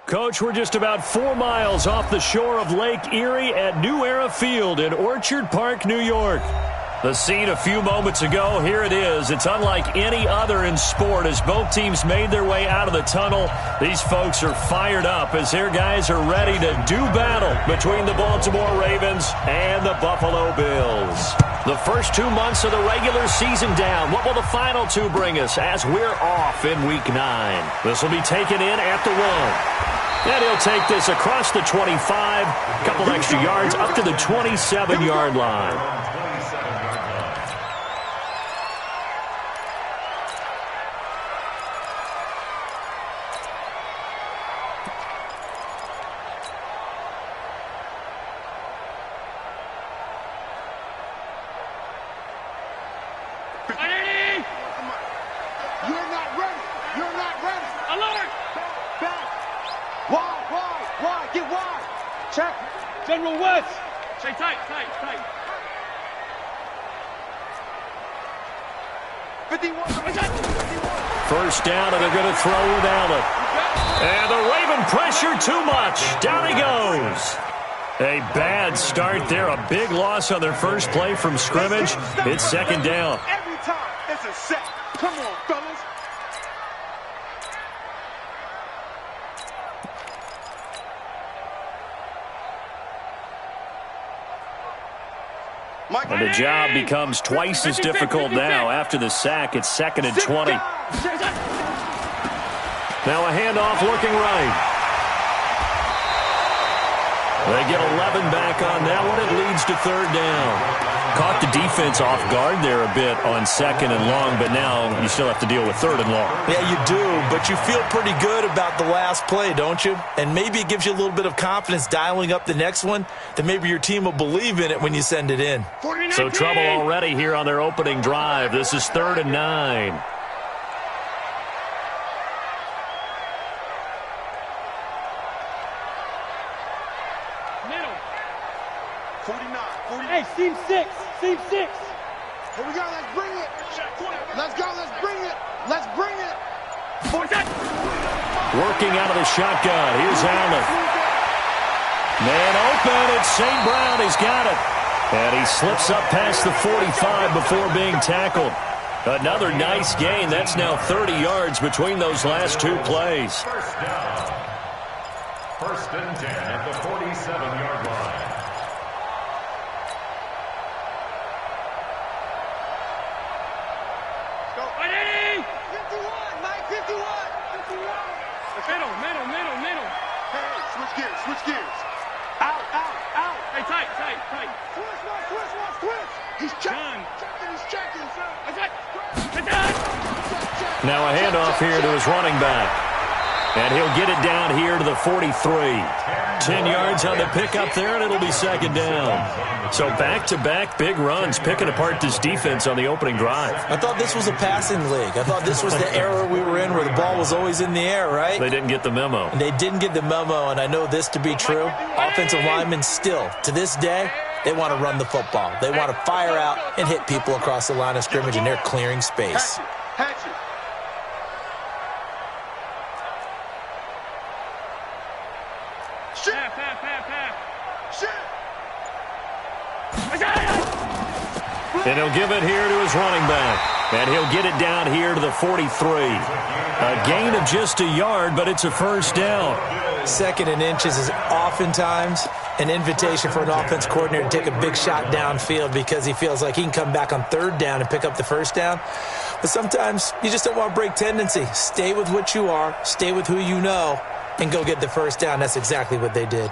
Coach, we're just about 4 miles off the shore of Lake Erie at New Era Field in Orchard Park, New York. The scene a few moments ago, here it is. It's unlike any other in sport as both teams made their way out of the tunnel. These folks are fired up as their guys are ready to do battle between the Baltimore Ravens and the Buffalo Bills. The first 2 months of the regular season down. What will the final 2 bring us as we're off in Week 9? This will be taken in at the 1. And he'll take this across the 25, a couple extra yards up to the 27-yard line. General West. Stay tight. 51. First down, and they're going to throw without it. And the Raven pressure too much. Down he goes. A bad start there. A big loss on their first play from scrimmage. It's second down. Every time it's a set. Come on, fellas. And the job becomes twice as difficult now. After the sack, it's 2nd and 20. Now a handoff looking right. They get 11 back on that one. It leads to 3rd down. Caught the defense off guard there a bit on 2nd and long, but now you still have to deal with 3rd and long. Yeah, you do, but you feel pretty good about the last play, don't you? And maybe it gives you a little bit of confidence dialing up the next one, that maybe your team will believe in it when you send it in. So trouble already here on their opening drive. This is 3rd and 9. Hey, seam 6. Here we go. Let's bring it. Let's go. Let's bring it. Let's bring it. Working out of the shotgun. Here's Allen. Man open. It's St. Brown. He's got it. And he slips up past the 45 before being tackled. Another nice gain. That's now 30 yards between those last 2 plays. First down. 1st and 10 at the 47-yard line. Switch gears. Out. Hey, tight. Switch. He's checking. Now a handoff here to his running back. And he'll get it down here to the 43. 10 yards on the pickup there, and it'll be 2nd down. So back-to-back big runs, picking apart this defense on the opening drive. I thought this was a passing league. I thought this was the era we were in where the ball was always in the air, right? They didn't get the memo. And they didn't get the memo, and I know this to be true. Offensive linemen still, to this day, they want to run the football. They want to fire out and hit people across the line of scrimmage, and they're clearing space. And he'll give it here to his running back. And he'll get it down here to the 43. A gain of just a yard, but it's a first down. 2nd and inches is oftentimes an invitation for an offense coordinator to take a big shot downfield because he feels like he can come back on 3rd down and pick up the first down. But sometimes you just don't want to break tendency. Stay with what you are, stay with who you know, and go get the first down. That's exactly what they did.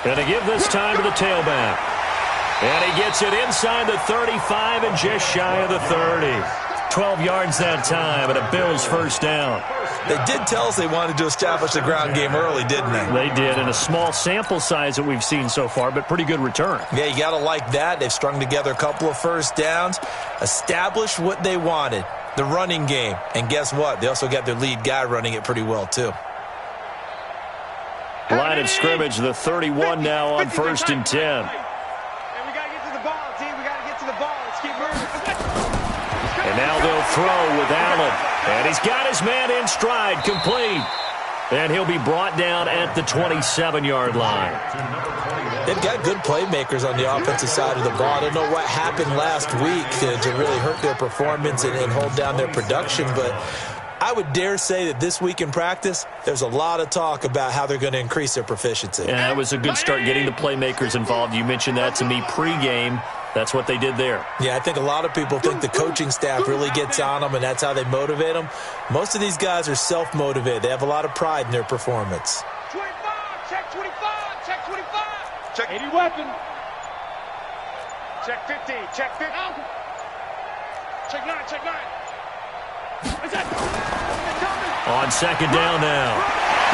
And to give this time to the tailback. And he gets it inside the 35 and just shy of the 30. 12 yards that time and a Bills first down. They did tell us they wanted to establish the ground game early, didn't they? They did, in a small sample size that we've seen so far, but pretty good return. Yeah, you got to like that. They've strung together a couple of first downs, established what they wanted. the running game. And guess what? They also got their lead guy running it pretty well, too. Line of scrimmage, the 31 now on 1st and 10. And we got to get to the ball, team. We got to get to the ball. Let's keep moving. And now they'll throw with Allen. And he's got his man in stride, complete. And he'll be brought down at the 27-yard line. They've got good playmakers on the offensive side of the ball. I don't know what happened last week to really hurt their performance and hold down their production, but I would dare say that this week in practice, there's a lot of talk about how they're going to increase their proficiency. Yeah, it was a good start getting the playmakers involved. You mentioned that to me pregame. That's what they did there. Yeah, I think a lot of people think the coaching staff really gets on them, and that's how they motivate them. Most of these guys are self-motivated. They have a lot of pride in their performance. 25, check 25, check 25. Check 80 weapon. Check 50, check 50. Check 9, check 9. On 2nd down now.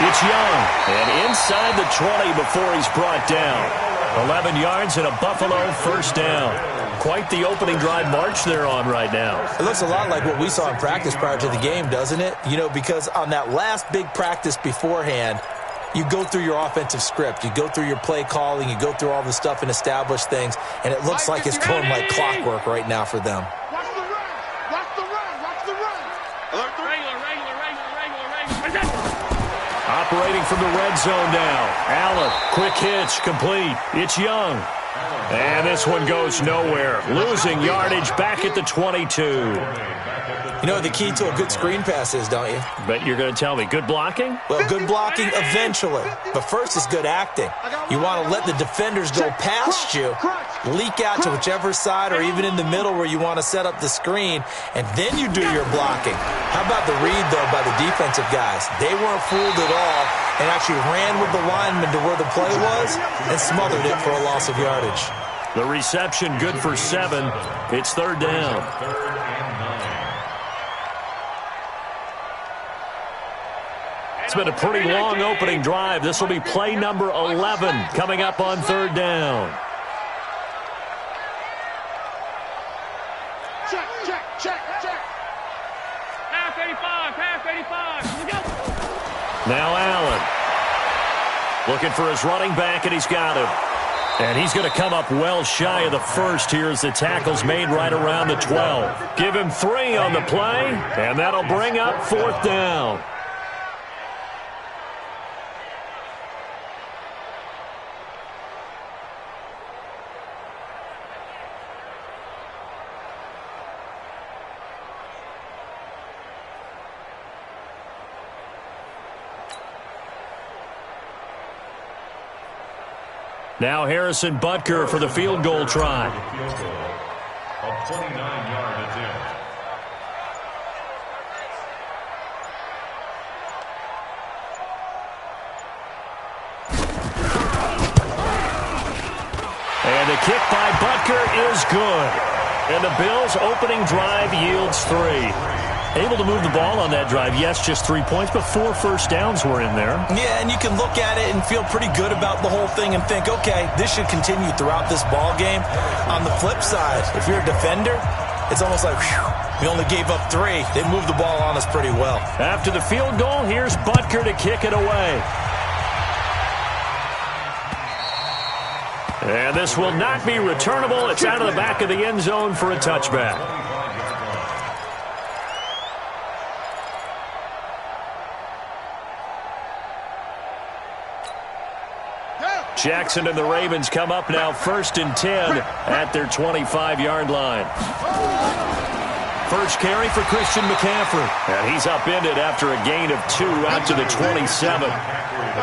It's Young. And inside the 20 before he's brought down. 11 yards and a Buffalo 1st down. Quite the opening drive march they're on right now. It looks a lot like what we saw in practice prior to the game, doesn't it? You know, because on that last big practice beforehand, you go through your offensive script. You go through your play calling. You go through all the stuff and establish things. And it looks like it's going like clockwork right now for them. Watch the run. Watch the run. Watch the run. Alert, regular. Operating from the red zone now. Allen, quick hitch, complete. It's Young. And this one goes nowhere. Losing yardage back at the 22. You know what the key to a good screen pass is, don't you? Bet you're going to tell me. Good blocking? Well, good blocking eventually. But first is good acting. You want to let the defenders go past you, leak out to whichever side or even in the middle where you want to set up the screen, and then you do your blocking. How about the read, though, by the defensive guys? They weren't fooled at all and actually ran with the lineman to where the play was and smothered it for a loss of yardage. The reception good for 7. It's 3rd down. It's been a pretty long opening drive. This will be play number 11 coming up on 3rd down. Check. Half 85. Here we go. Now Allen. Looking for his running back, and he's got him. And he's going to come up well shy of the first here as the tackle's made right around the 12. Give him 3 on the play, and that'll bring up 4th down. Now Harrison Butker for the field goal try. A 29-yard attempt. And the kick by Butker is good. And the Bills' opening drive yields 3. Able to move the ball on that drive. Yes, just 3 points, but 4 first downs were in there. Yeah, and you can look at it and feel pretty good about the whole thing and think, okay, this should continue throughout this ball game. On the flip side, if you're a defender, it's almost like, whew, we only gave up 3. They moved the ball on us pretty well. After the field goal, here's Butker to kick it away. And this will not be returnable. It's out of the back of the end zone for a touchback. Jackson and the Ravens come up now 1st and 10 at their 25-yard line. First carry for Christian McCaffrey. And he's upended after a gain of 2 out to the 27.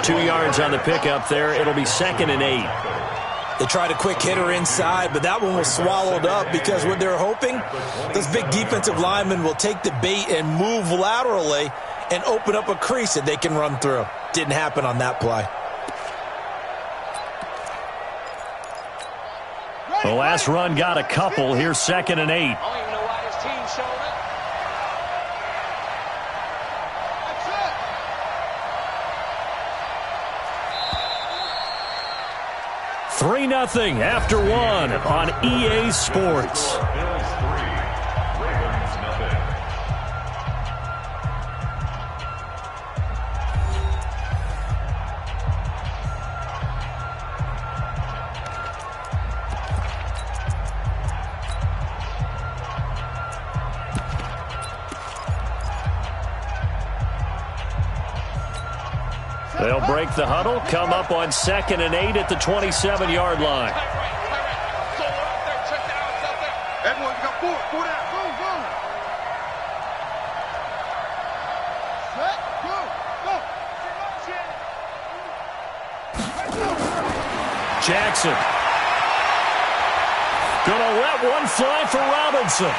2 yards on the pickup there. It'll be 2nd and 8. They tried a quick hitter inside, but that one was swallowed up because what they're hoping, those big defensive linemen will take the bait and move laterally and open up a crease that they can run through. Didn't happen on that play. The last run got a couple. Here's 2nd and 8. I don't even know why his team showed it. That's it. 3-0 after 1 on EA Sports. Bills 3, Ravens 0. They'll break the huddle, come up on 2nd and 8 at the 27-yard line. Everyone got four down. Go, go. Set, go, go. Jackson. Gonna let one fly for Robinson.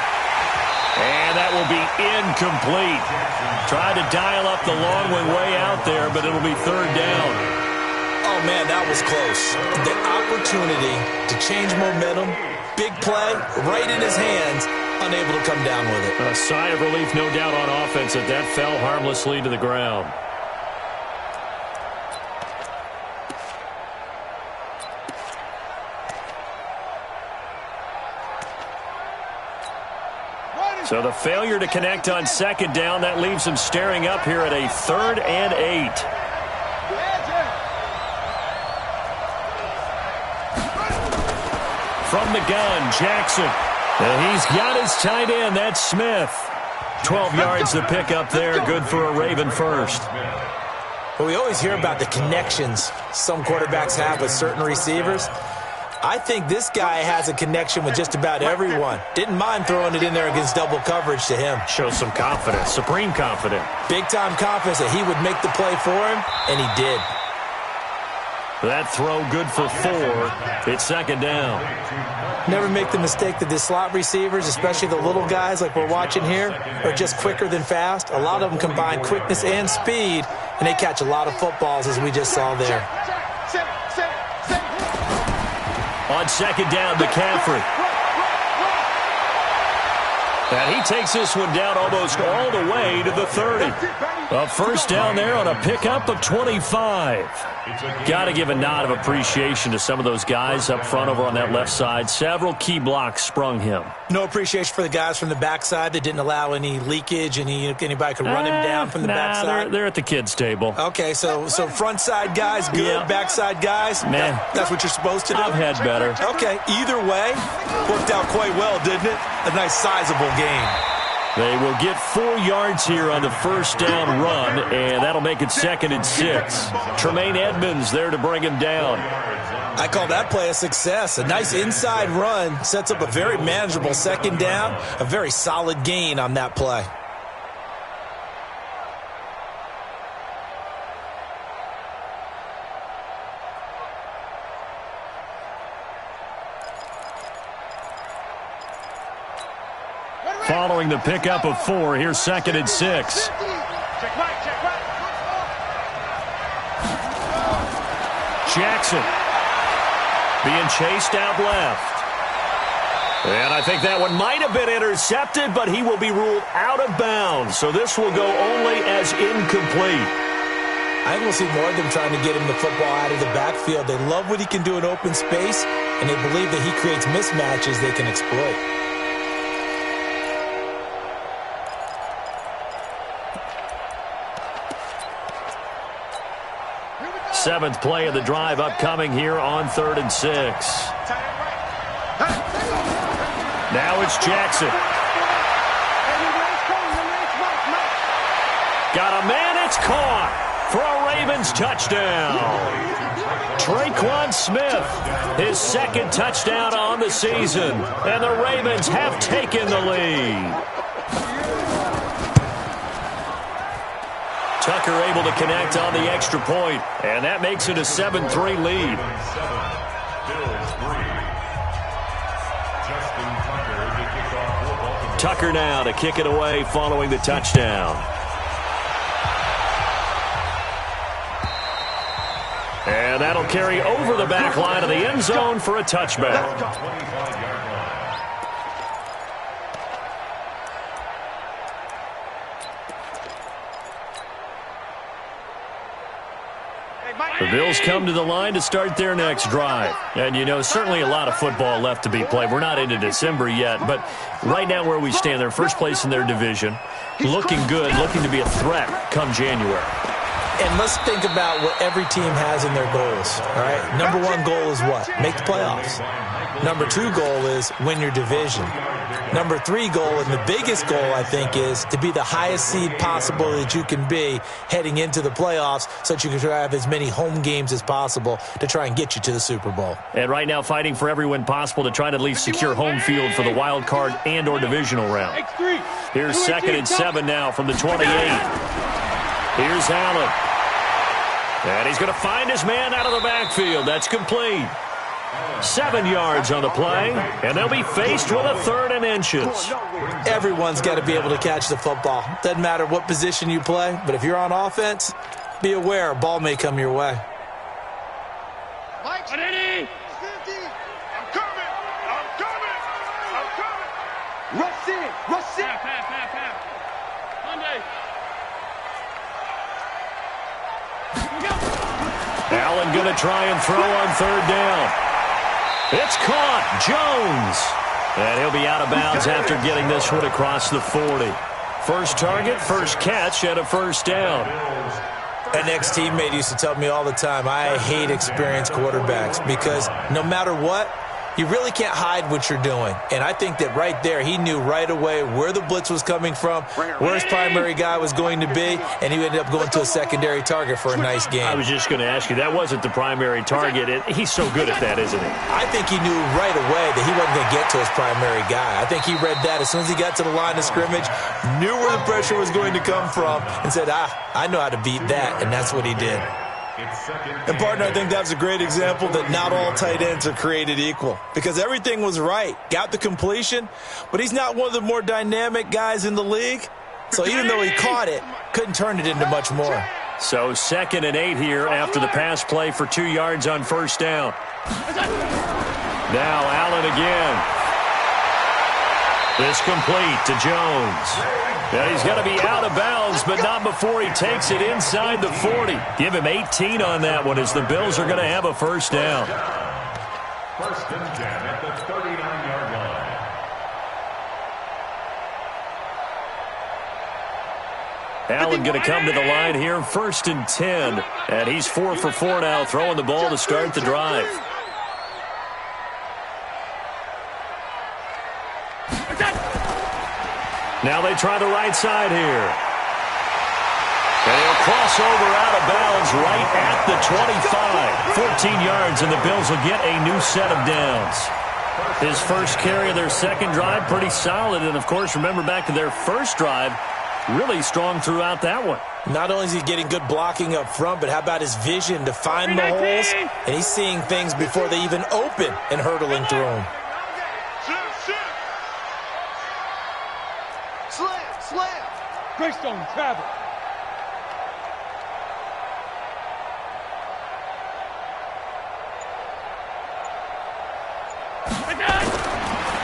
And that will be incomplete. Tried to dial up the long one way out there, but it'll be 3rd down. Oh, man, that was close. The opportunity to change momentum, big play, right in his hands, unable to come down with it. A sigh of relief, no doubt, on offense that that fell harmlessly to the ground. So the failure to connect on 2nd down, that leaves him staring up here at a 3rd and 8. From the gun, Jackson. And he's got his tight end. That's Smith. 12 yards to pick up there. Good for a Raven first. Well, we always hear about the connections some quarterbacks have with certain receivers. I think this guy has a connection with just about everyone. Didn't mind throwing it in there against double coverage to him. Shows some confidence, supreme confidence. Big-time confidence that he would make the play for him, and he did. That throw good for 4. It's 2nd down. Never make the mistake that the slot receivers, especially the little guys like we're watching here, are just quicker than fast. A lot of them combine quickness and speed, and they catch a lot of footballs, as we just saw there. On 2nd down, McCaffrey. And he takes this one down almost all the way to the 30. A 1st down there on a pickup of 25. Got to give a nod of appreciation to some of those guys up front over on that left side. Several key blocks sprung him. No appreciation for the guys from the backside that didn't allow any leakage, and anybody could run him down from the backside. They're at the kids' table. Okay, so front side guys good, Yeah. Backside guys, Man, that's what you're supposed to do? I've had better. Okay, either way, worked out quite well, didn't it? A nice sizable game. They will get 4 yards here on the 1st down run, and that'll make it 2nd and 6. Tremaine Edmonds there to bring him down. I call that play a success. A nice inside run sets up a very manageable 2nd down, a very solid gain on that play. Following the pickup of 4, here's 2nd and 6. Check right, check right. Jackson being chased out left. And I think that one might have been intercepted, but he will be ruled out of bounds. So this will go only as incomplete. I think we'll see more of them trying to get him the football out of the backfield. They love what he can do in open space, and they believe that he creates mismatches they can exploit. 7th play of the drive upcoming here on 3rd and 6. Now it's Jackson. Got a man, it's caught for a Ravens touchdown. Traquan Smith, his 2nd touchdown on the season, and the Ravens have taken the lead. Tucker able to connect on the extra point, and that makes it a 7-3 lead. Tucker now to kick it away following the touchdown. And that'll carry over the back line of the end zone for a touchback. The Bills come to the line to start their next drive. And, you know, certainly a lot of football left to be played. We're not into December yet, but right now where we stand, they're first place in their division. Looking good, looking to be a threat come January. And let's think about what every team has in their goals, all right? Number one goal is what? Make the playoffs. Number two goal is win your division. Number three goal, and the biggest goal, I think, is to be the highest seed possible that you can be heading into the playoffs so that you can have as many home games as possible to try and get you to the Super Bowl. And right now fighting for every win possible to try to at least secure home field for the wild card and or divisional round. Here's 2nd and 7 now from the 28. Here's Allen. And he's going to find his man out of the backfield. That's complete. 7 yards on the play, and they'll be faced with a 3rd and inches. Everyone's got to be able to catch the football. Doesn't matter what position you play, but if you're on offense, be aware a ball may come your way. Mike, 50. I'm coming. I'm coming. I'm coming. Rush in. Rush in. Monday. Allen going to try and throw on 3rd down. It's caught. Jones. And he'll be out of bounds after getting this one across the 40. First target, first catch, and a 1st down. An ex-teammate used to tell me all the time, I hate experienced quarterbacks because no matter what, you really can't hide what you're doing. And I think that right there, he knew right away where the blitz was coming from, where his primary guy was going to be, and he ended up going to a secondary target for a nice game. I was just going to ask you, that wasn't the primary target. He's so good at that, isn't he? I think he knew right away that he wasn't going to get to his primary guy. I think he read that as soon as he got to the line of scrimmage, knew where the pressure was going to come from, and said, I know how to beat that, and that's what he did. And, partner, I think that's a great example that not all tight ends are created equal because everything was right. Got the completion, but he's not one of the more dynamic guys in the league. So even though he caught it, couldn't turn it into much more. So 2nd and 8 here after the pass play for 2 yards on 1st down. Now Allen again. This complete to Jones. And he's going to be out of bounds, but not before he takes it inside the 40. Give him 18 on that one as the Bills are going to have a 1st down. 1st and 10 at the 39-yard line. Allen going to come to the line here, 1st and 10. And he's 4 for 4 now, throwing the ball to start the drive. Now they try the right side here. And he'll cross over out of bounds right at the 25. 14 yards, and the Bills will get a new set of downs. His first carry of their second drive, pretty solid. And, of course, remember back to their first drive, really strong throughout that one. Not only is he getting good blocking up front, but how about his vision to find the holes? And he's seeing things before they even open and hurtling through them. Greystone, travel.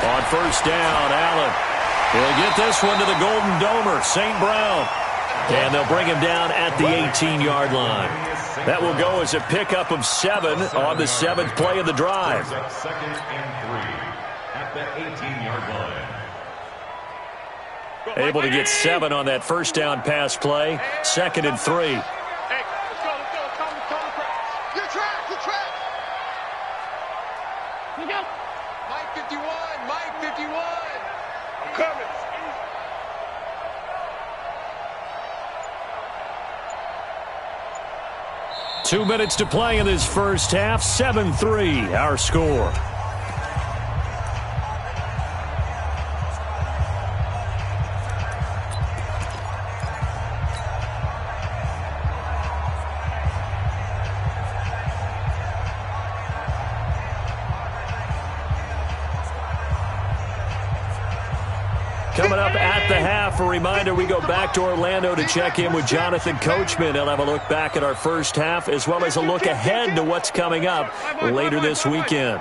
On 1st down, Allen. He'll get this one to the Golden Domer, St. Brown. And they'll bring him down at the 18-yard line. That will go as a pickup of 7 on the 7th play of the drive. 2nd and 3 at the 18-yard line. Able to get 7 on that 1st down pass play. 2nd and 3. Hey, let's go. Good track. You go. Mike 51. I'm coming. 2 minutes to play in this first half. 7-3, our score. Coming up at the half, a reminder, we go back to Orlando to check in with Jonathan Coachman. He'll have a look back at our first half as well as a look ahead to what's coming up later this weekend.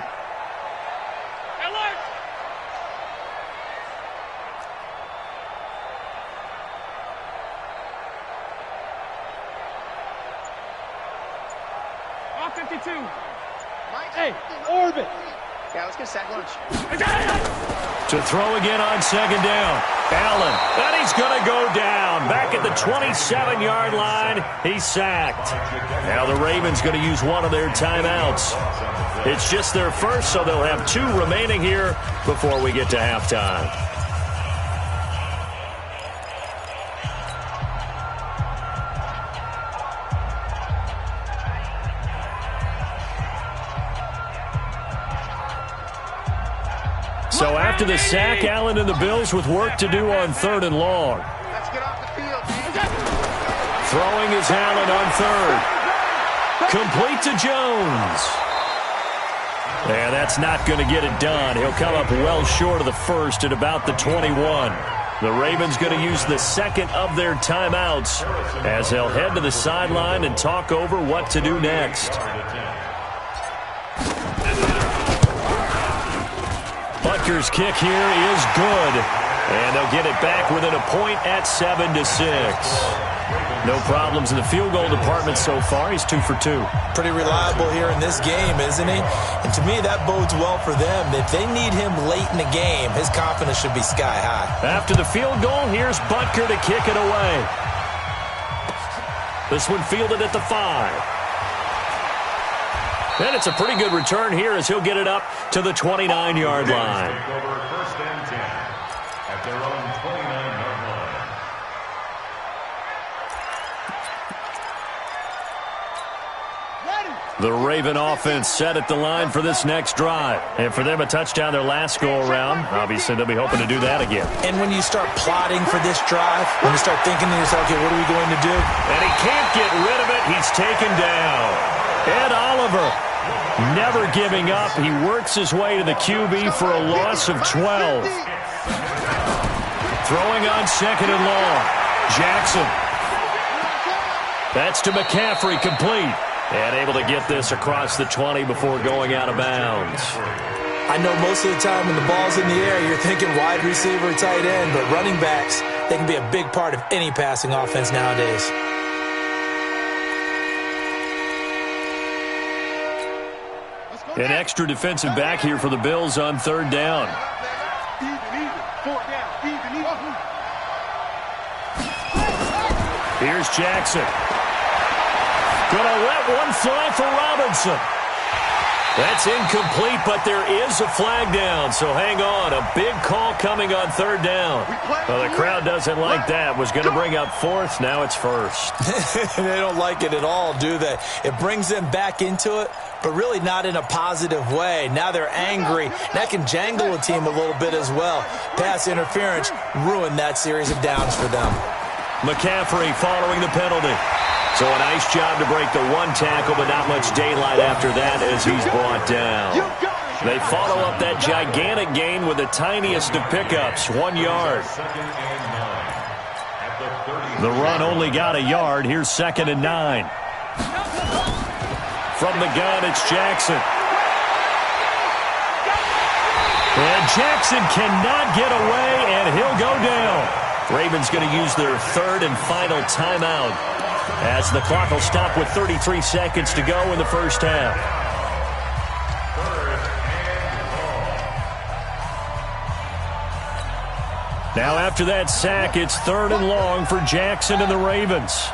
Hey, orbit. Yeah, let's get sack lunch. To throw again on 2nd down. Allen, and he's going to go down. Back at the 27-yard line. He's sacked. Now the Ravens going to use one of their timeouts. It's just their first, so they'll have 2 remaining here before we get to halftime. So after the sack, Allen and the Bills with work to do on 3rd and long. Let's get off the field. Throwing is Allen on 3rd. Complete to Jones. And that's not going to get it done. He'll come up well short of the first at about the 21. The Ravens going to use the second of their timeouts as they'll head to the sideline and talk over what to do next. Butker's kick here is good. And they'll get it back within a point at 7-6. No problems in the field goal department so far. He's 2 for 2. Pretty reliable here in this game, isn't he? And to me, that bodes well for them. If they need him late in the game, his confidence should be sky high. After the field goal, here's Butker to kick it away. This one fielded at the 5. And it's a pretty good return here as he'll get it up to the 29-yard line. Take over 1st and 10 at their own 29-yard line. The Raven offense set at the line for this next drive. And for them, a touchdown their last go-around. Obviously, they'll be hoping to do that again. And when you start plotting for this drive, when you start thinking to yourself, okay, what are we going to do? And he can't get rid of it. He's taken down. Ed Oliver never giving up. He works his way to the QB for a loss of 12. Throwing on 2nd and long. Jackson. That's to McCaffrey, complete. And able to get this across the 20 before going out of bounds. I know most of the time when the ball's in the air, you're thinking wide receiver, tight end, but running backs, they can be a big part of any passing offense nowadays. An extra defensive back here for the Bills on 3rd down. Here's Jackson. Gonna let one fly for Robinson. That's incomplete, but there is a flag down, so hang on. A big call coming on 3rd down. Well, the crowd doesn't like that. Was going to bring up 4th. Now it's 1st. They don't like it at all, do they? It brings them back into it, but really not in a positive way. Now they're angry. That can jangle a team a little bit as well. Pass interference ruined that series of downs for them. McCaffrey following the penalty. So a nice job to break the 1 tackle, but not much daylight after that as he's brought down. They follow up that gigantic gain with the tiniest of pickups, 1 yard. The run only got a yard. Here's 2nd and 9. From the gun, it's Jackson. And Jackson cannot get away, and he'll go down. Ravens going to use their 3rd and final timeout, as the clock will stop with 33 seconds to go in the first half. Now after that sack, it's 3rd and long for Jackson and the Ravens.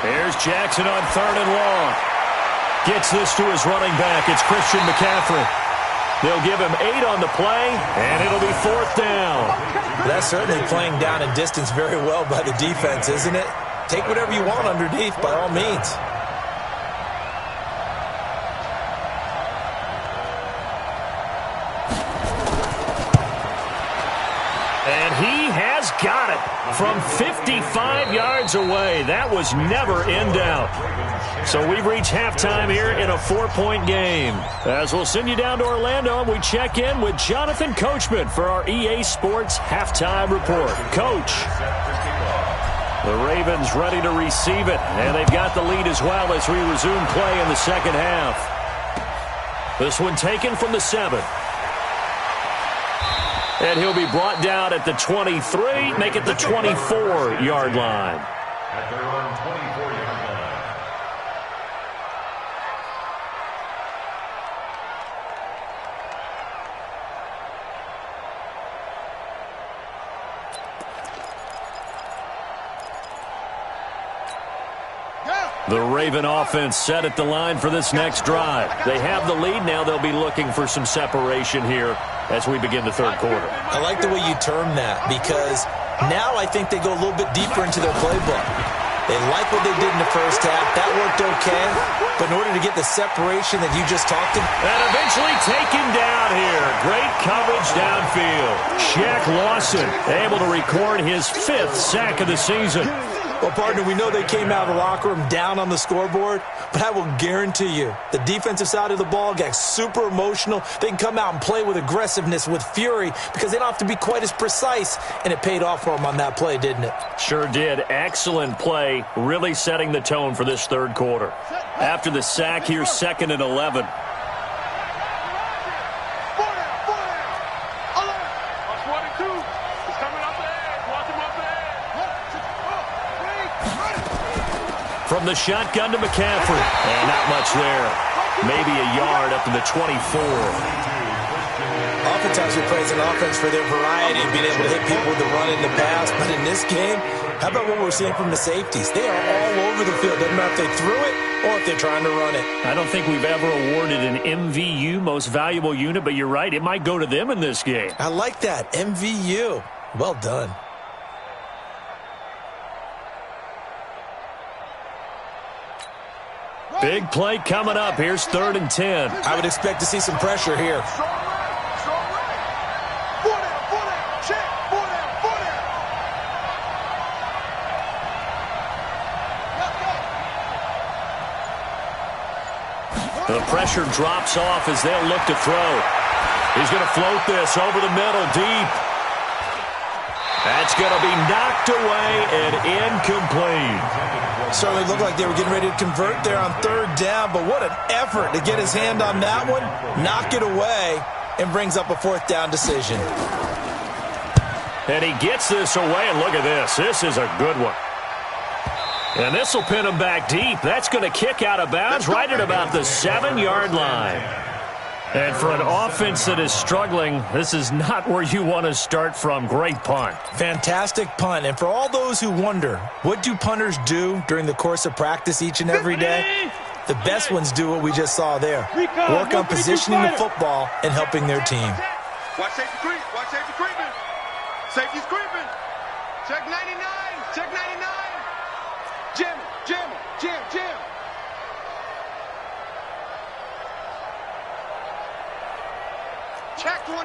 Here's Jackson on 3rd and long. Gets this to his running back. It's Christian McCaffrey. They'll give him 8 on the play, and it'll be 4th down. That's certainly playing down and distance very well by the defense, isn't it? Take whatever you want underneath, by all means. And he has got it from 55 yards away. That was never in doubt. So we've reached halftime here in a 4-point game. As we'll send you down to Orlando, and we check in with Jonathan Coachman for our EA Sports Halftime Report. Coach. The Ravens ready to receive it, and they've got the lead as well as we resume play in the second half. This one taken from the 7. And he'll be brought down at the 23, make it the 24-yard line. At their own 24-yard line. The Raven offense set at the line for this next drive. They have the lead now. They'll be looking for some separation here as we begin the third quarter. I like the way you term that because now I think they go a little bit deeper into their playbook. They like what they did in the first half. That worked okay. But in order to get the separation that you just talked about. And eventually taken down here. Great coverage downfield. Shaq Lawson able to record his 5th sack of the season. Well, partner, we know they came out of the locker room down on the scoreboard, but I will guarantee you the defensive side of the ball got super emotional. They can come out and play with aggressiveness, with fury, because they don't have to be quite as precise, and it paid off for them on that play, didn't it? Sure did. Excellent play, really setting the tone for this third quarter. After the sack, here's 2nd and 11. From the shotgun to McCaffrey. And not much there. Maybe a yard up to the 24. Oftentimes we praise an offense for their variety and being able to hit people with the run and the pass. But in this game, how about what we're seeing from the safeties? They are all over the field. Doesn't matter if they threw it or if they're trying to run it. I don't think we've ever awarded an MVU, most valuable unit, but you're right. It might go to them in this game. I like that. MVU. Well done. Big play coming up. Here's 3rd and 10. I would expect to see some pressure here. The pressure drops off as they'll look to throw. He's going to float this over the middle, deep. That's going to be knocked away and incomplete. Certainly looked like they were getting ready to convert there on 3rd down, but what an effort to get his hand on that one, knock it away, and brings up a 4th down decision. And he gets this away, and look at this. This is a good one. And this will pin him back deep. That's going to kick out of bounds right at about the 7-yard line. And for an offense that is struggling, this is not where you want to start from. Great punt. Fantastic punt. And for all those who wonder, what do punters do during the course of practice each and every day? The best ones do what we just saw there. Work on positioning the football and helping their team. Watch safety creep. Watch safety creeping. Safety's creeping. Check 99. Check 99. Jim. Jim. Jim. Jim. Check 24.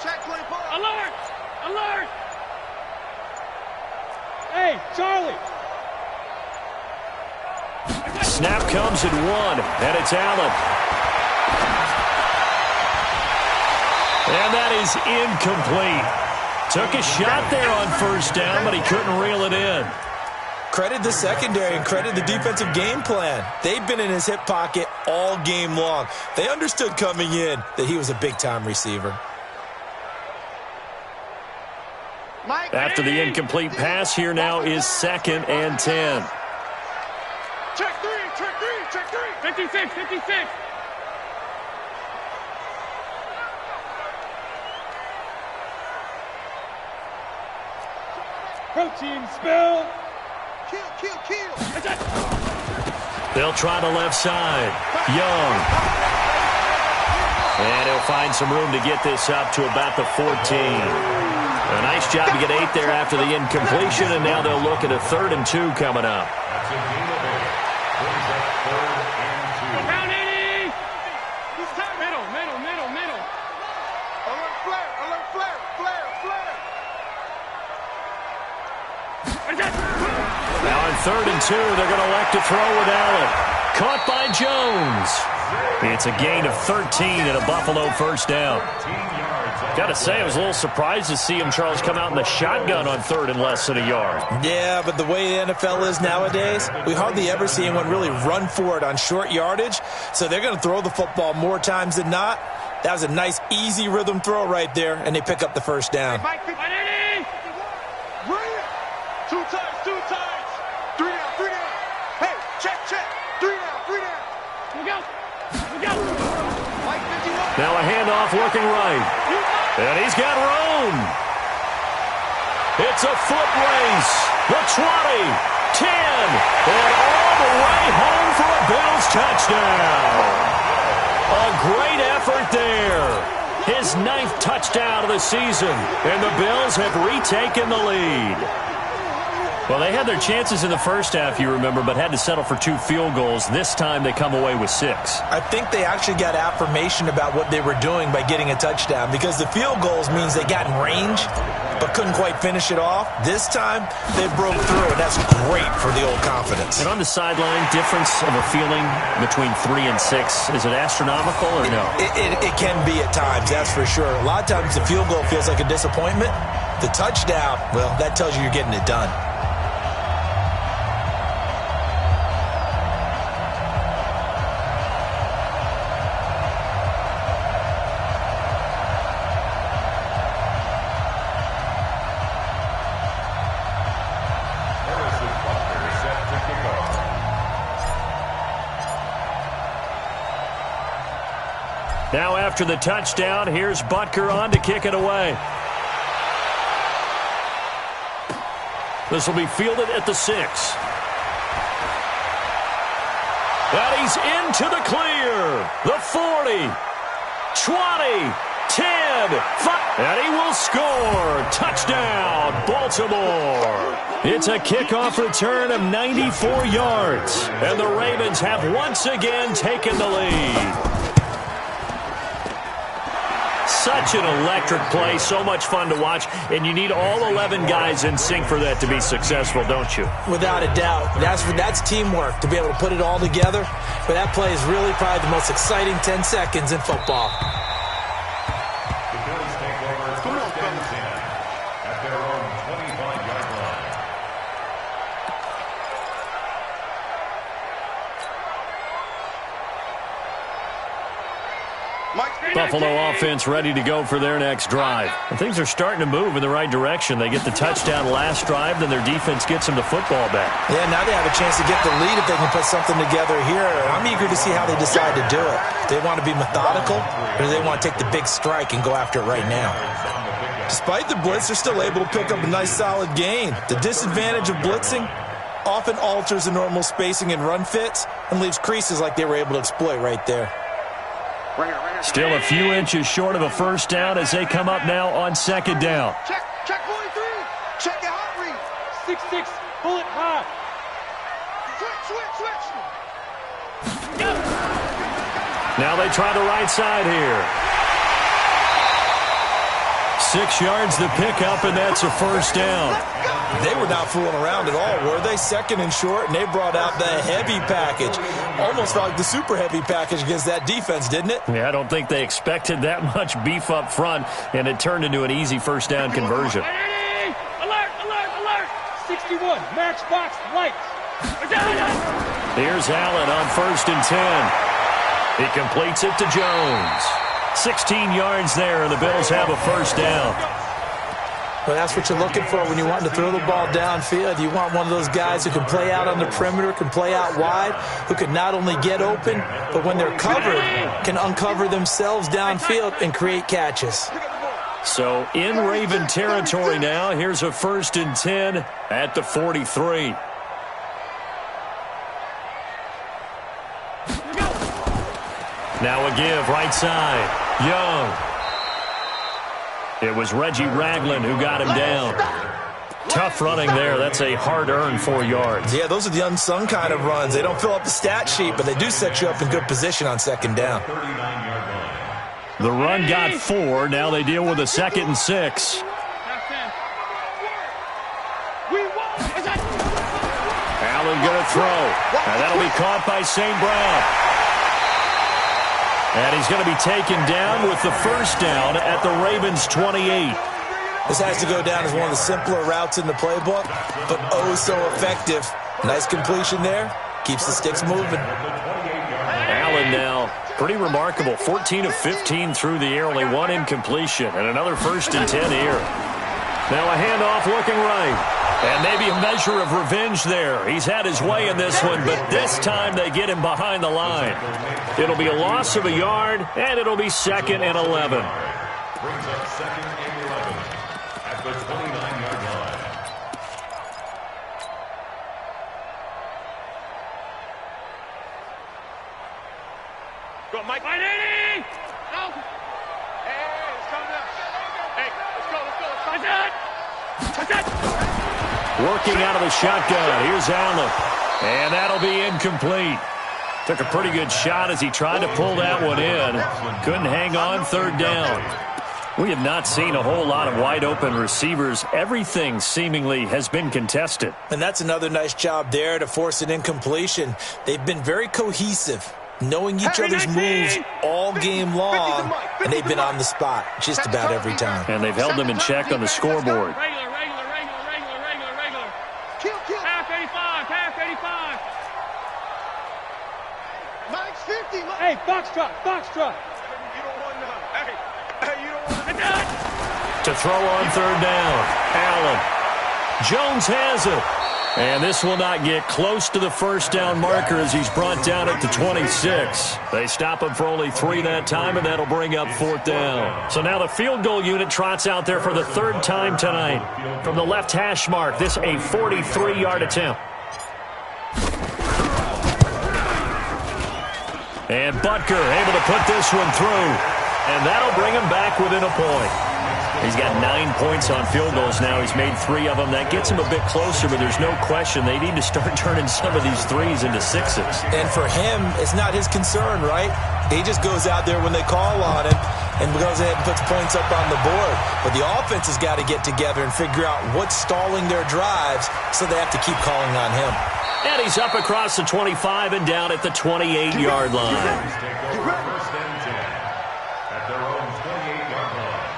Check 24. Alert! Alert! Hey, Charlie! Snap comes at 1, and it's Allen. And that is incomplete. Took a shot there on 1st down, but he couldn't reel it in. Credit the secondary and credit the defensive game plan. They've been in his hip pocket all game long. They understood coming in that he was a big-time receiver. After the incomplete pass, here now is 2nd and 10. Check 3, check 3, check 3. 56, 56. Protein spill. Kill. They'll try the left side. Young. And he'll find some room to get this up to about the 14. A nice job to get 8 there after the incompletion, and now they'll look at a 3rd and 2 coming up. Down 80. Middle. Alert flare. Now on 3rd and 2, they're going to elect to throw with Allen. Caught by Jones. It's a gain of 13 and a Buffalo 1st down. Got to say, I was a little surprised to see him, Charles, come out in the shotgun on 3rd and less than a yard. Yeah, but the way the NFL is nowadays, we hardly ever see anyone really run for it on short yardage. So they're going to throw the football more times than not. That was a nice, easy rhythm throw right there, and they pick up the 1st down. Bring it. 2 times. 3 down. Hey, check. 3 down. Look out. Mike 51. Now a handoff looking right. And he's got room. It's a foot race. The 20 and all the way home for a Bills touchdown. A great effort there. His 9th touchdown of the season, and the Bills have retaken the lead. Well, they had their chances in the first half, you remember, but had to settle for 2 field goals. This time they come away with 6. I think they actually got affirmation about what they were doing by getting a touchdown, because the field goals means they got in range but couldn't quite finish it off. This time they broke through, and that's great for the old confidence. And on the sideline, difference of a feeling between 3 and 6, is it astronomical or no? It can be at times, that's for sure. A lot of times the field goal feels like a disappointment. The touchdown, well, that tells you you're getting it done. Now after the touchdown, here's Butker on to kick it away. This will be fielded at the 6. And he's into the clear. The 40, 20, 10, 5. And he will score. Touchdown, Baltimore. It's a kickoff return of 94 yards. And the Ravens have once again taken the lead. Such an electric play, so much fun to watch, and you need all 11 guys in sync for that to be successful, don't you? Without a doubt. That's teamwork, to be able to put it all together. But that play is really probably the most exciting 10 seconds in football. The Bills take over first and 10 at their own 25-yard line. Buffalo offense ready to go for their next drive. And things are starting to move in the right direction. They get the touchdown last drive, then their defense gets them the football back. Yeah, now they have a chance to get the lead if they can put something together here. I'm eager to see how they decide to do it. Do they want to be methodical, or do they want to take the big strike and go after it right now? Despite the blitz, they're still able to pick up a nice solid gain. The disadvantage of blitzing often alters the normal spacing and run fits and leaves creases like they were able to exploit right there. Still a few inches short of a first down as they come up now on second down. Check 43. Check your hot read. 6-6, pull it high. Switch. Now they try the right side here. 6 yards to pick up, and that's a first down. They were not fooling around at all, were they? Second and short, and they brought out the heavy package. Almost felt like the super heavy package against that defense, didn't it? Yeah, I don't think they expected that much beef up front, and it turned into an easy first down conversion. Alert! 61, matchbox lights. Here's Allen on first and 10. He completes it to Jones. 16 yards there, and the Bills have a first down. Well, that's what you're looking for when you want to throw the ball downfield. You want one of those guys who can play out on the perimeter, can play out wide, who can not only get open, but when they're covered, can uncover themselves downfield and create catches. So in Raven territory now, here's a first and 10 at the 43. Now a give, right side. Young. It was Reggie Ragland who got him down. Tough running there. That's a hard-earned 4 yards. Yeah, those are the unsung kind of runs. They don't fill up the stat sheet, but they do set you up in good position on second down. The run got 4. Now they deal with a second and 6. Allen going to throw. And that'll be caught by St. Brown. And he's going to be taken down with the first down at the Ravens' 28. This has to go down as one of the simpler routes in the playbook, but oh so effective. Nice completion there. Keeps the sticks moving. Allen now, pretty remarkable. 14 of 15 through the air, only one incompletion, and another first and 10 here. Now a handoff looking right. And maybe a measure of revenge there. He's had his way in this one, but this time they get him behind the line. It'll be a loss of a yard, and it'll be second and 11. Brings up second and 11 at the 29-yard line. Mike. Hey, let's calm down. Hey, let's go. That's it. Working out of the shotgun. Here's Allen. And that'll be incomplete. Took a pretty good shot as he tried to pull that one in. Couldn't hang on, third down. We have not seen a whole lot of wide-open receivers. Everything seemingly has been contested. And that's another nice job there to force an incompletion. They've been very cohesive, knowing each other's moves all game long, and they've been on the spot just about every time. And they've held them in check on the scoreboard. Regular. Kill. Half 85. Mike's 50. Mike. Hey, foxtrot. You don't want none. Hey, you don't want none. To throw on third down, Allen. Jones has it. And this will not get close to the first down marker as he's brought down at the 26. They stop him for only 3 that time, and that'll bring up fourth down. So now the field goal unit trots out there for the third time tonight. From the left hash mark, this a 43-yard attempt. And Butker able to put this one through. And that'll bring him back within a point. He's got 9 points on field goals now. He's made 3 of them. That gets him a bit closer, but there's no question they need to start turning some of these threes into sixes. And for him, it's not his concern, right? He just goes out there when they call on him and goes ahead and puts points up on the board. But the offense has got to get together and figure out what's stalling their drives, so they have to keep calling on him. And he's up across the 25 and down at the 28-yard line. First and 10 at their own 28-yard line.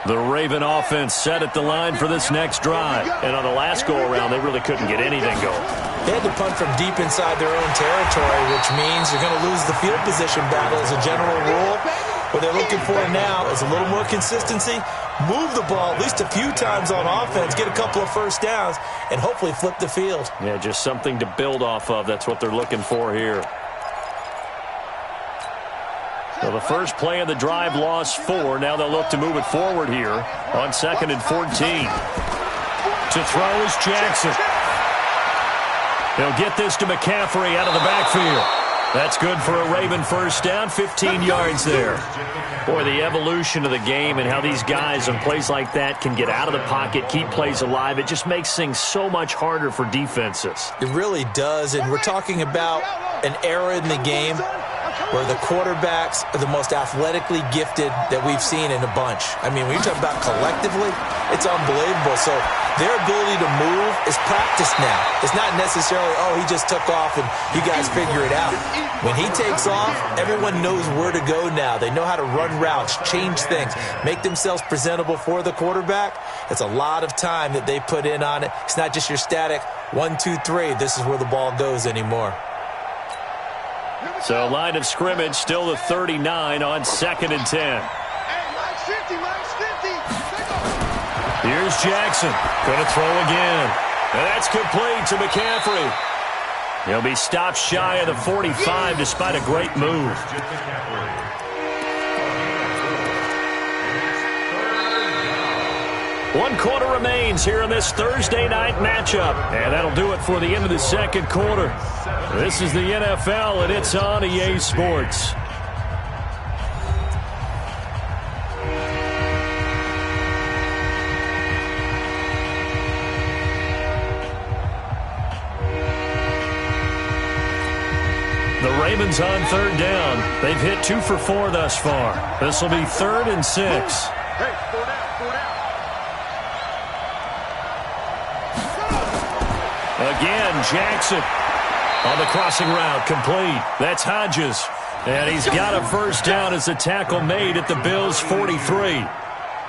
The Raven offense set at the line for this next drive. And on the last go-around, they really couldn't get anything going. They had to punt from deep inside their own territory, which means you're going to lose the field position battle as a general rule. What they're looking for now is a little more consistency, move the ball at least a few times on offense, get a couple of first downs, and hopefully flip the field. Yeah, just something to build off of. That's what they're looking for here. So the first play of the drive lost 4. Now they'll look to move it forward here on 2nd and 14. To throw is Jackson. They'll get this to McCaffrey out of the backfield. That's good for a Raven first down, 15 yards there. Boy, the evolution of the game and how these guys on plays like that can get out of the pocket, keep plays alive, it just makes things so much harder for defenses. It really does, and we're talking about an era in the game where the quarterbacks are the most athletically gifted that we've seen in a bunch. I mean, when you talk about collectively, it's unbelievable. So their ability to move is practiced now. It's not necessarily, oh, he just took off and you guys figure it out. When he takes off, everyone knows where to go now. They know how to run routes, change things, make themselves presentable for the quarterback. It's a lot of time that they put in on it. It's not just your static 1, 2, 3. This is where the ball goes anymore. So line of scrimmage still the 39 on 2nd and 10. Hey, Mike's 50. Here's Jackson. Going to throw again. And that's complete to McCaffrey. He'll be stopped shy of the 45 despite a great move. 1 quarter remains here in this Thursday night matchup. And that'll do it for the end of the second quarter. This is the NFL, and it's on EA Sports. The Ravens on third down. They've hit 2 for 4 thus far. This will be 3rd and 6. Hey, 4 down. Again, Jackson on the crossing route, complete. That's Hodges. And he's got a first down as the tackle made at the Bills' 43.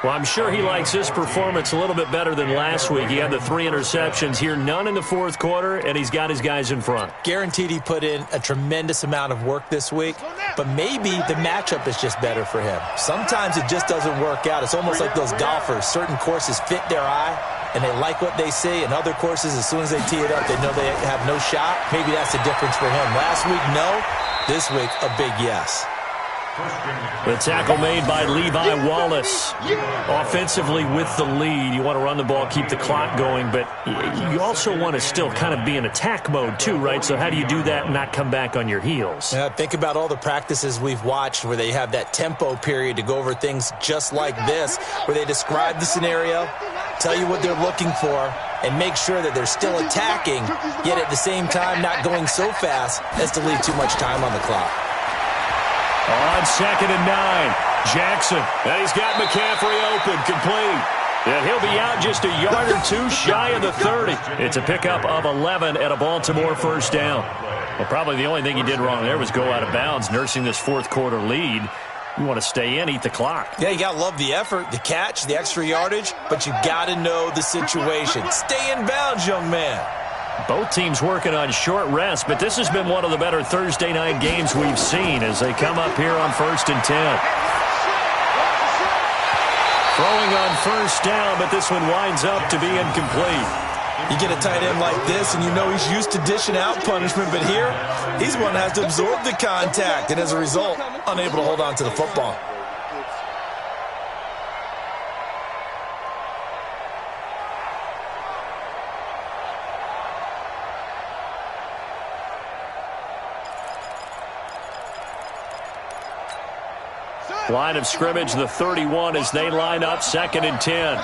Well, I'm sure he likes his performance a little bit better than last week. He had the 3 interceptions here, none in the fourth quarter, and he's got his guys in front. Guaranteed he put in a tremendous amount of work this week, but maybe the matchup is just better for him. Sometimes it just doesn't work out. It's almost like those golfers. Certain courses fit their eye, and they like what they see, and other courses, as soon as they tee it up, they know they have no shot. Maybe that's the difference for him. Last week, no. This week, a big yes. The tackle made by Levi Wallace. Offensively with the lead, you want to run the ball, keep the clock going, but you also want to still kind of be in attack mode too, right? So how do you do that and not come back on your heels? Yeah, think about all the practices we've watched where they have that tempo period to go over things just like this, where they describe the scenario, tell you what they're looking for, and make sure that they're still attacking, yet at the same time not going so fast as to leave too much time on the clock. On 2nd and 9, Jackson. And he's got McCaffrey open, complete. And he'll be out just a yard or two shy of the 30. It's a pickup of 11 and a Baltimore first down. Well, probably the only thing he did wrong there was go out of bounds, nursing this fourth quarter lead. You want to stay in, eat the clock. Yeah, you got to love the effort, the catch, the extra yardage, but you got to know the situation. Stay in bounds, young man. Both teams working on short rest, but this has been one of the better Thursday night games we've seen as they come up here on 1st and 10. Throwing on first down, but this one winds up to be incomplete. You get a tight end like this, and you know he's used to dishing out punishment, but here, he's one that has to absorb the contact, and as a result, unable to hold on to the football. Line of scrimmage, the 31, as they line up 2nd and 10.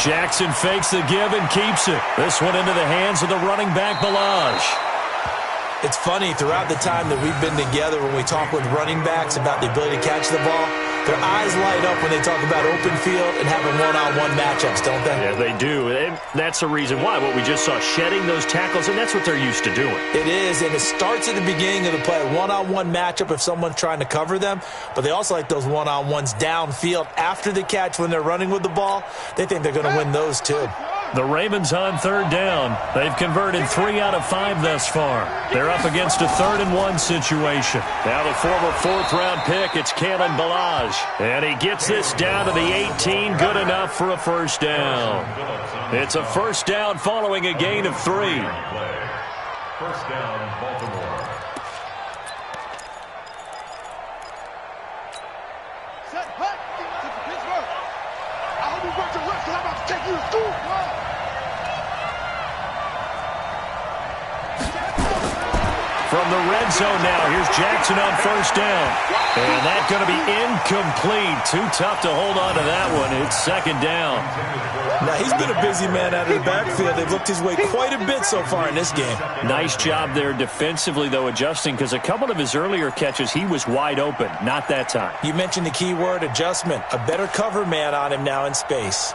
Jackson fakes the give and keeps it. This one into the hands of the running back, Ballage. It's funny, throughout the time that we've been together, when we talk with running backs about the ability to catch the ball, their eyes light up when they talk about open field and having one-on-one matchups, don't they? Yeah, they do. And that's the reason why. What we just saw, shedding those tackles, and that's what they're used to doing. It is, and it starts at the beginning of the play, a one-on-one matchup if someone's trying to cover them, but they also like those one-on-ones downfield after the catch when they're running with the ball. They think they're going to win those too. The Ravens on 3rd down. They've converted 3 out of 5 thus far. They're up against a 3rd and 1 situation. Now the former 4th-round pick, it's Kalen Ballage. And he gets this down to the 18, good enough for a first down. It's a first down following a gain of 3. First down, Baltimore. Set, hut, to Pittsburgh. I hope you work your left because I'm about to take you to school. From the red zone now, here's Jackson on first down. And that's going to be incomplete. Too tough to hold on to that one. It's 2nd down. Now, he's been a busy man out of the backfield. They've looked his way quite a bit so far in this game. Nice job there defensively, though, adjusting, because a couple of his earlier catches, he was wide open. Not that time. You mentioned the key word, adjustment. A better cover man on him now in space.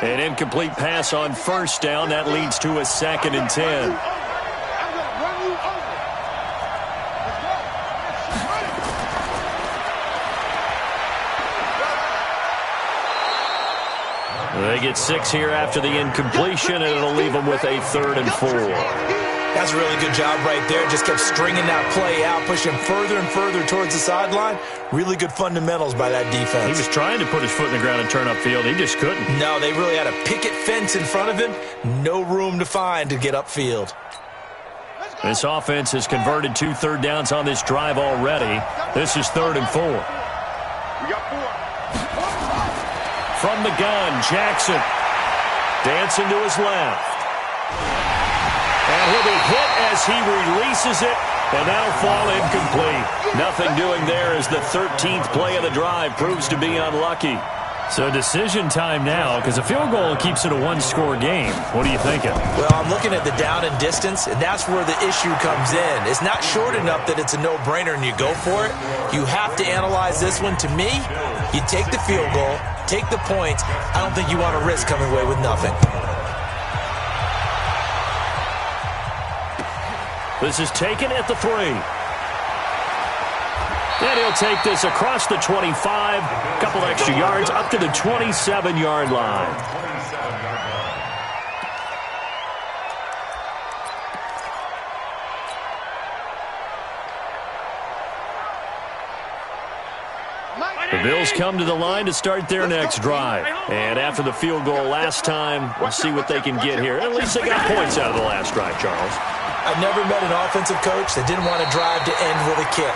An incomplete pass on first down. That leads to a 2nd and 10. I'm going to run you over. They get 6 here after the incompletion, and it'll leave them with a 3rd and 4. That's a really good job right there. Just kept stringing that play out, pushing further and further towards the sideline. Really good fundamentals by that defense. He was trying to put his foot in the ground and turn upfield. He just couldn't. No, they really had a picket fence in front of him. No room to find to get upfield. This offense has converted 2 third downs on this drive already. This is 3rd and 4. We got 4. From the gun, Jackson. Dancing to his left. And he'll be hit as he releases it, and that'll fall incomplete. Nothing doing there as the 13th play of the drive proves to be unlucky. So decision time now, because a field goal keeps it a one-score game. What are you thinking? Well, I'm looking at the down and distance, and that's where the issue comes in. It's not short enough that it's a no-brainer and you go for it. You have to analyze this one. To me, you take the field goal, take the points. I don't think you want to risk coming away with nothing. This is taken at the 3. And he'll take this across the 25, a couple extra yards, up to the 27-yard line. The Bills come to the line to start their next drive. And after the field goal last time, we'll see what they can get here. At least they got points out of the last drive, Charles. I've never met an offensive coach that didn't want to drive to end with a kick.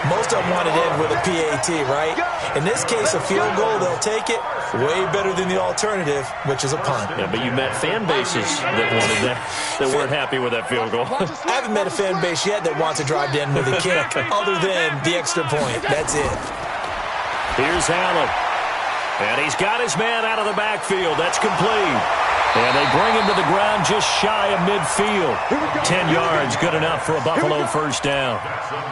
Most of them want to end with a PAT, right? In this case, a field goal, they'll take it. Way better than the alternative, which is a punt. Yeah, but you met fan bases that wanted that, that weren't happy with that field goal. I haven't met a fan base yet that wants to drive to end with a kick, other than the extra point. That's it. Here's Allen. And he's got his man out of the backfield. That's complete. And they bring him to the ground just shy of midfield. 10 yards, good enough for a Buffalo first down.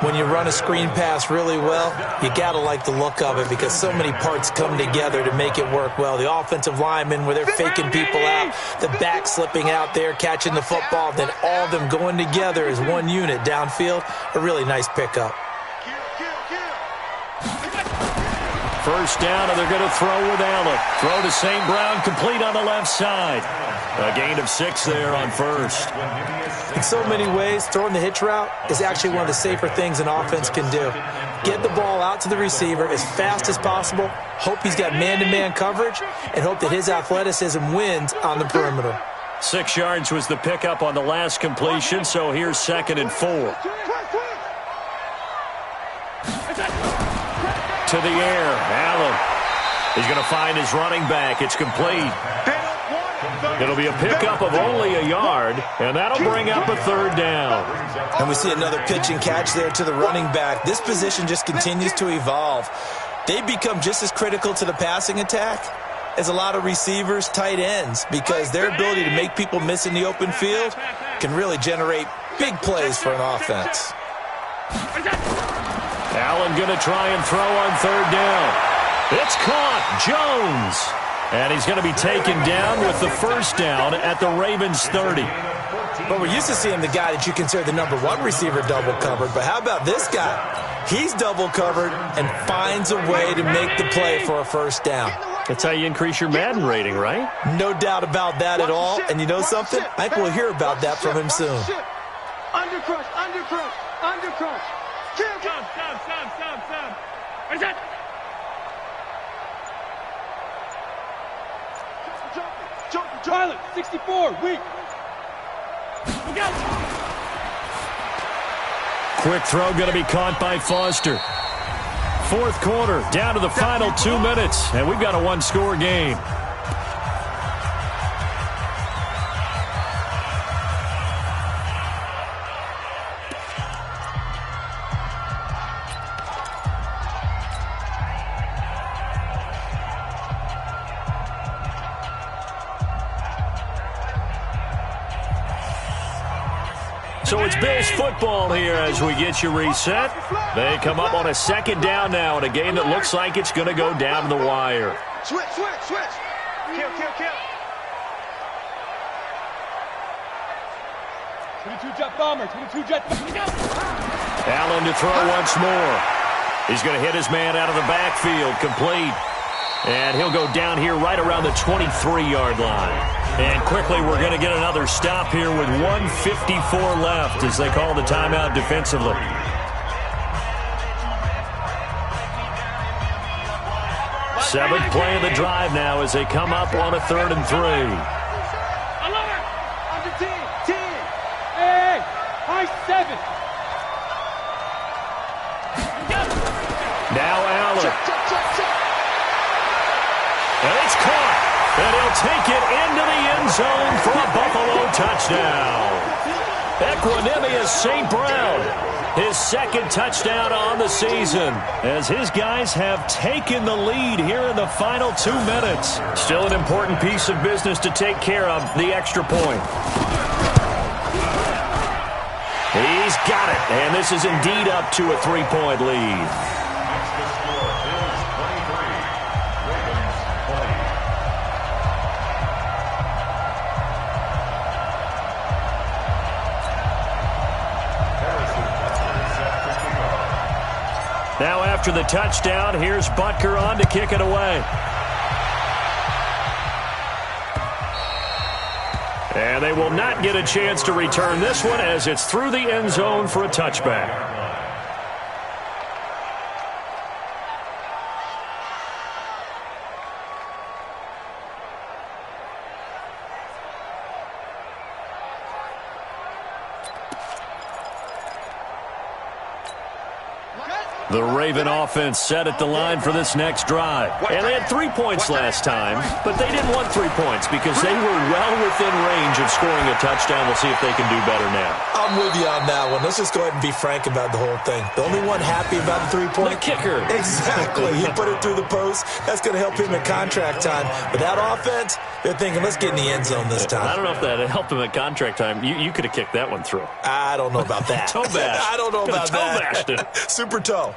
When you run a screen pass really well, you got to like the look of it because so many parts come together to make it work well. The offensive linemen, where they're faking people out, the back slipping out there, catching the football, then all of them going together as one unit downfield. A really nice pickup. First down, and they're going to throw with Allen. Throw to St. Brown, complete on the left side. A gain of 6 there on first. In so many ways, throwing the hitch route is actually one of the safer things an offense can do. Get the ball out to the receiver as fast as possible, hope he's got man-to-man coverage, and hope that his athleticism wins on the perimeter. 6 yards was the pickup on the last completion, so here's 2nd and 4. To the air, Allen. He's going to find his running back. It's complete. It'll be a pickup of only a yard, and that'll bring up a 3rd down. And we see another pitch and catch there to the running back. This position just continues to evolve. They become just as critical to the passing attack as a lot of receivers, tight ends, because their ability to make people miss in the open field can really generate big plays for an offense. Allen going to try and throw on 3rd down. It's caught. Jones. And he's going to be taken down with the first down at the Ravens 30. But we're used to seeing the guy that you consider the number 1 receiver double covered. But how about this guy? He's double covered and finds a way to make the play for a first down. That's how you increase your Madden rating, right? No doubt about that at all. And you know something? I think we'll hear about that from him soon. Undercrush, undercrush, undercrush. Stop. What is that? Jump. Pilot, 64, weak. Look out. Quick throw going to be caught by Foster. 4th quarter, down to the final 2 minutes, and we've got a 1-score game. So it's Bills football here as we get you reset. They come up on a 2nd down now in a game that looks like it's going to go down to the wire. Switch. Kill. 22 jet bomber, 22 jet bomber. Allen to throw once more. He's going to hit his man out of the backfield, complete. And he'll go down here right around the 23-yard line. And quickly, we're going to get another stop here with 1:54 left as they call the timeout defensively. Seventh play of the drive now as they come up on a 3rd and 3. Under 10. Hey, high 7. Now Allen. And it's caught. And he'll take it into the end zone for a Buffalo touchdown. Equanimeous St. Brown, his 2nd touchdown on the season, as his guys have taken the lead here in the final 2 minutes. Still an important piece of business to take care of, the extra point. He's got it, and this is indeed up to a 3-point lead. Now after the touchdown, here's Butker on to kick it away. And they will not get a chance to return this one as it's through the end zone for a touchback. The Raven offense set at the line for this next drive. And they had 3 points last time, but they didn't want 3 points because they were well within range of scoring a touchdown. We'll see if they can do better now. I'm with you on that one. Let's just go ahead and be frank about the whole thing. The only one happy about the 3-point? The kicker. Exactly. He put it through the post. That's going to help him at contract time. But that offense, they're thinking, let's get in the end zone this time. I don't know if that helped him at contract time. You could have kicked that one through. I don't know about that. Toe bash. I don't know about toe that. Bashed it. Super toe.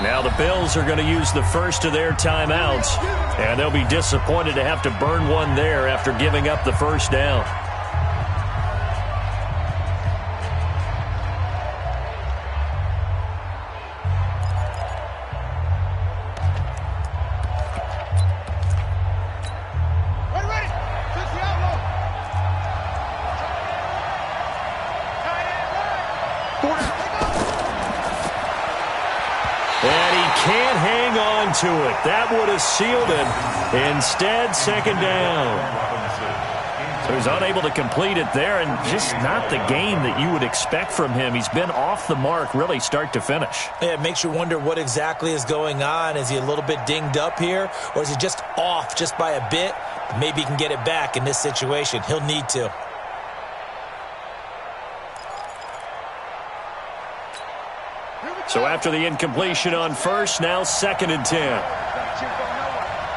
Now the Bills are going to use the first of their timeouts, and they'll be disappointed to have to burn one there after giving up the first down. To it. That would have sealed it. Instead, second down. So he's unable to complete it there, and just not the game that you would expect from him. He's been off the mark really start to finish. Yeah, it makes you wonder what exactly is going on. Is he a little bit dinged up here, or is he just off just by a bit? Maybe he can get it back in this situation. He'll need to. So after the incompletion on first, now 2nd and 10.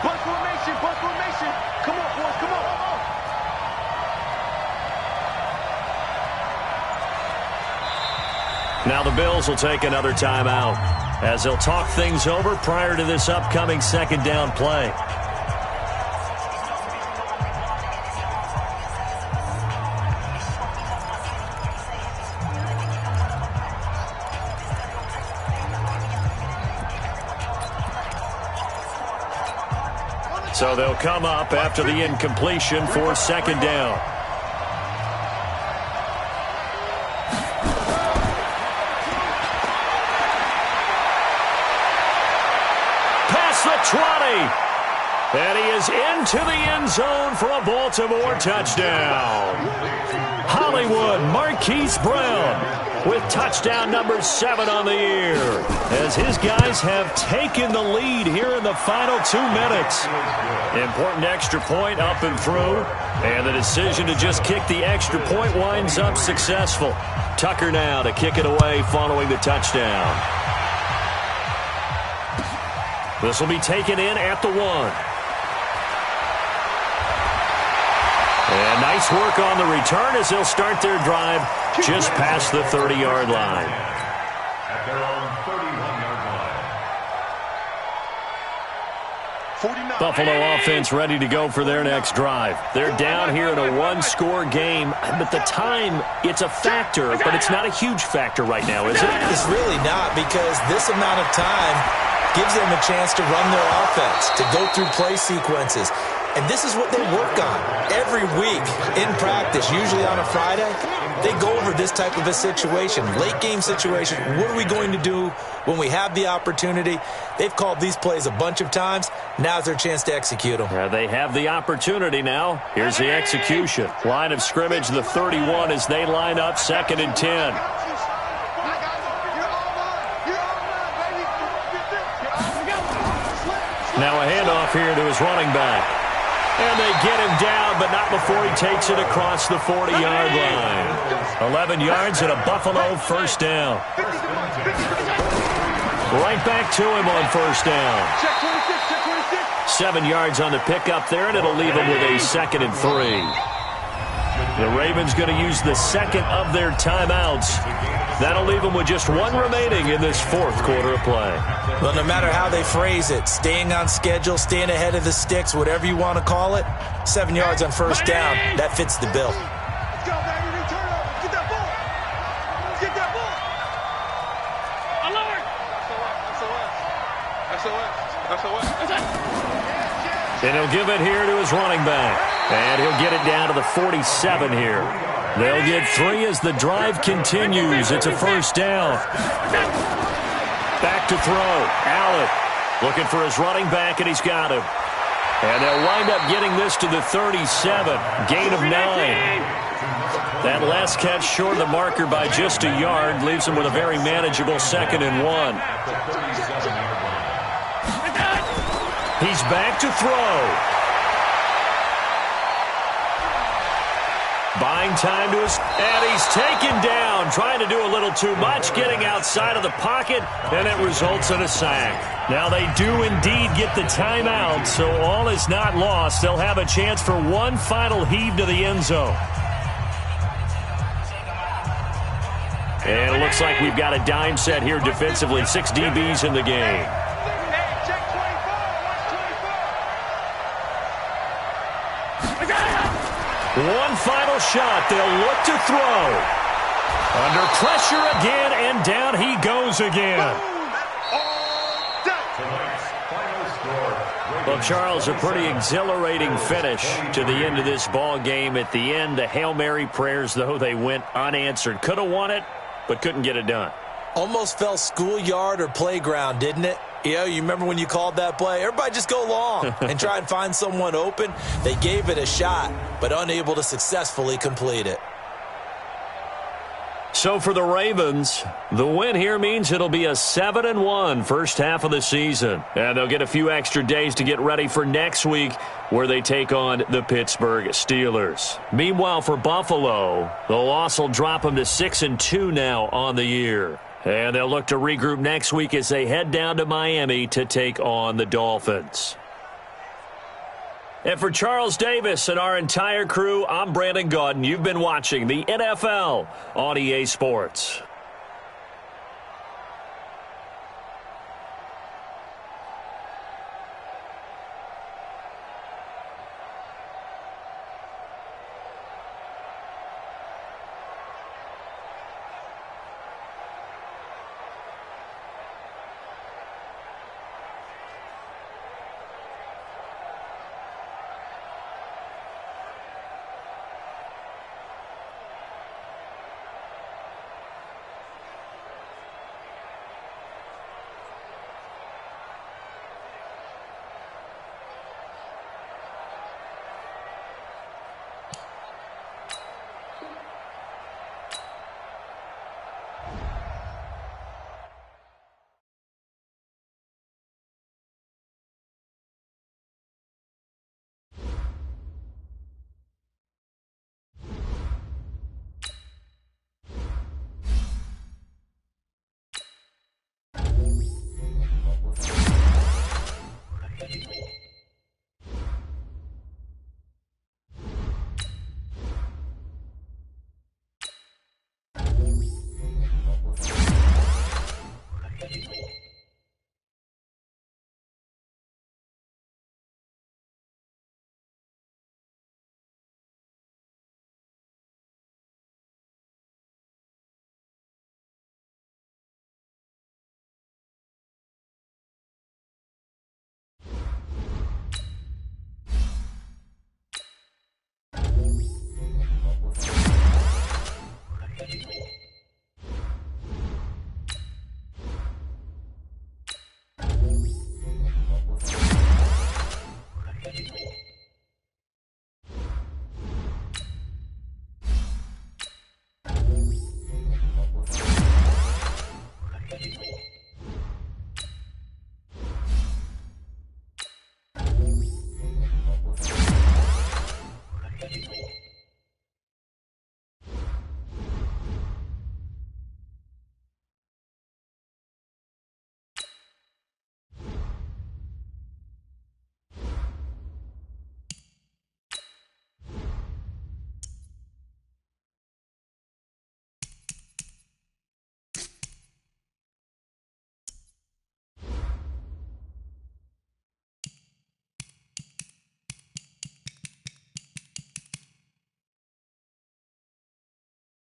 Bus formation, bus formation. Come on, boys, come on. Now the Bills will take another timeout as they'll talk things over prior to this upcoming second down play. So they'll come up after the incompletion for second down. Past the 20. And he is into the end zone for a Baltimore touchdown. Hollywood Marquise Brown with touchdown number 7 on the year, as his guys have taken the lead here in the final 2 minutes. Important extra point up and through, and the decision to just kick the extra point winds up successful. Tucker now to kick it away following the touchdown. This will be taken in at the 1. And nice work on the return as they'll start their drive just past the 30-yard line. At their own 31-yard line. Buffalo offense ready to go for their next drive. They're down here in a one-score game, but the time, it's a factor, but it's not a huge factor right now, is it? It's really not, because this amount of time gives them a chance to run their offense, to go through play sequences. And this is what they work on every week in practice, usually on a Friday. They go over this type of a situation, late game situation. What are we going to do when we have the opportunity? They've called these plays a bunch of times. Now's their chance to execute them. Yeah, they have the opportunity now. Here's the execution. Line of scrimmage, the 31 as they line up 2nd and 10. Now a handoff here to his running back. And they get him down, but not before he takes it across the 40-yard line. 11 yards and a Buffalo first down. Right back to him on first down. 7 yards on the pickup there, and it'll leave him with a 2nd and 3. The Ravens going to use the second of their timeouts. That'll leave them with just 1 remaining in this 4th quarter of play. Well, no matter how they phrase it, staying on schedule, staying ahead of the sticks, whatever you want to call it, 7 yards on first down, that fits the bill. Let's go, baby. Return up. Get that ball. Get that ball. Alert. SOS. And he'll give it here to his running back. And he'll get it down to the 47 here. They'll get 3 as the drive continues. It's a first down. Back to throw. Allen Looking for his running back, and he's got him. And they'll wind up getting this to the 37. Gain of 9. That last catch short of the marker by just a yard leaves him with a very manageable 2nd and 1. He's back to throw. Buying time to his, and he's taken down, trying to do a little too much, getting outside of the pocket, and it results in a sack. Now they do indeed get the timeout, so all is not lost. They'll have a chance for one final heave to the end zone. And it looks like we've got a dime set here defensively. 6 DBs in the game. One final shot. They'll look to throw. Under pressure again, and down he goes again. Well, Charles, a pretty exhilarating finish to the end of this ball game. At the end, the Hail Mary prayers, though, they went unanswered. Could have won it, but couldn't get it done. Almost fell schoolyard or playground, didn't it? Yeah, you remember when you called that play? Everybody just go long and try and find someone open. They gave it a shot, but unable to successfully complete it. So for the Ravens, the win here means it'll be a 7-1 first half of the season. And they'll get a few extra days to get ready for next week, where they take on the Pittsburgh Steelers. Meanwhile, for Buffalo, the loss will drop them to 6-2 now on the year. And they'll look to regroup next week as they head down to Miami to take on the Dolphins. And for Charles Davis and our entire crew, I'm Brandon Gaudin. You've been watching the NFL on EA Sports.